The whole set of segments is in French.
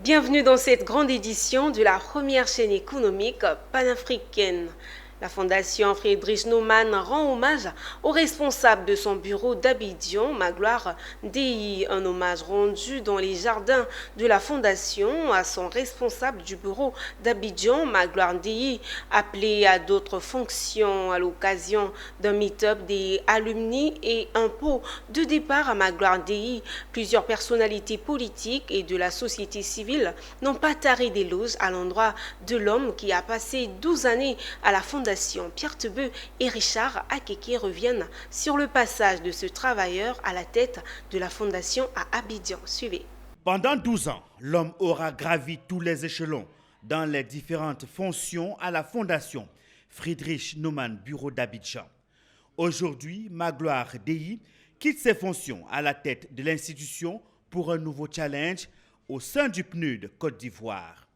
Bienvenue dans cette grande édition de la première chaîne économique panafricaine. La Fondation Friedrich Naumann rend hommage au responsable de son bureau d'Abidjan, Magloire Deyi. Un hommage rendu dans les jardins de la Fondation à son responsable du bureau d'Abidjan, Magloire Deyi, appelé à d'autres fonctions à l'occasion d'un meet-up des alumni et un pot de départ à Magloire Deyi. Plusieurs personnalités politiques et de la société civile n'ont pas taré d'éloges à l'endroit de l'homme qui a passé 12 années à la Fondation. Pierre Tebeu et Richard Akeke reviennent sur le passage de ce travailleur à la tête de la Fondation à Abidjan. Suivez. Pendant 12 ans, l'homme aura gravi tous les échelons dans les différentes fonctions à la Fondation Friedrich Naumann Bureau d'Abidjan. Aujourd'hui, Magloire Deyi quitte ses fonctions à la tête de l'institution pour un nouveau challenge au sein du PNUD Côte d'Ivoire.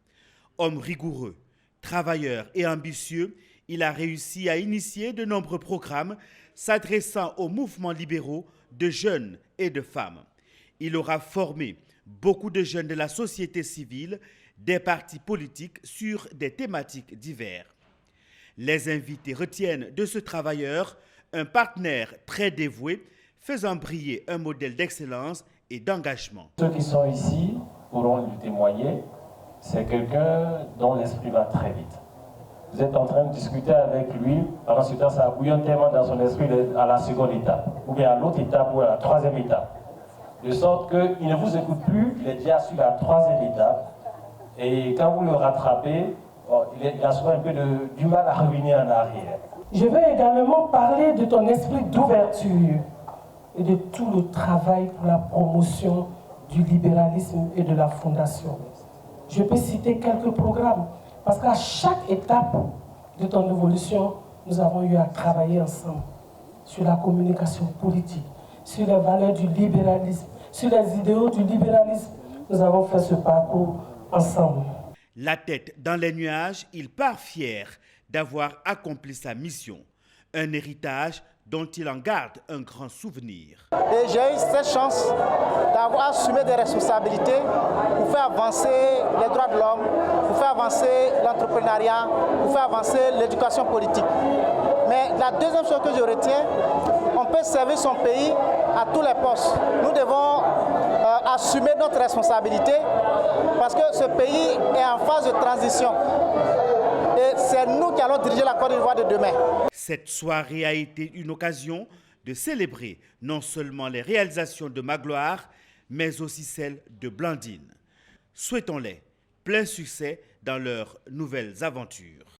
Homme rigoureux, travailleur et ambitieux, il a réussi à initier de nombreux programmes s'adressant aux mouvements libéraux de jeunes et de femmes. Il aura formé beaucoup de jeunes de la société civile, des partis politiques sur des thématiques diverses. Les invités retiennent de ce travailleur un partenaire très dévoué, faisant briller un modèle d'excellence et d'engagement. Ceux qui sont ici pourront lui témoigner, c'est quelqu'un dont l'esprit va très vite. Vous êtes en train de discuter avec lui, pendant ce temps, ça bouillonne tellement dans son esprit à la seconde étape, ou bien à l'autre étape, ou à la troisième étape. De sorte qu'il ne vous écoute plus, il est déjà sur la troisième étape, et quand vous le rattrapez, il a souvent un peu du mal à revenir en arrière. Je vais également parler de ton esprit d'ouverture et de tout le travail pour la promotion du libéralisme et de la Fondation. Je peux citer quelques programmes. Parce qu'à chaque étape de ton évolution, nous avons eu à travailler ensemble sur la communication politique, sur les valeurs du libéralisme, sur les idéaux du libéralisme. Nous avons fait ce parcours ensemble. La tête dans les nuages, il part fier d'avoir accompli sa mission, un héritage dont il en garde un grand souvenir. Et j'ai eu cette chance d'avoir assumé des responsabilités pour faire avancer les droits de l'homme, pour faire avancer l'entrepreneuriat, pour faire avancer l'éducation politique. Mais la deuxième chose que je retiens, on peut servir son pays à tous les postes. Nous devons assumer notre responsabilité parce que ce pays est en phase de transition. Et c'est nous qui allons diriger la Côte d'Ivoire de demain. Cette soirée a été une occasion de célébrer non seulement les réalisations de Magloire, mais aussi celles de Blandine. Souhaitons-les plein succès dans leurs nouvelles aventures.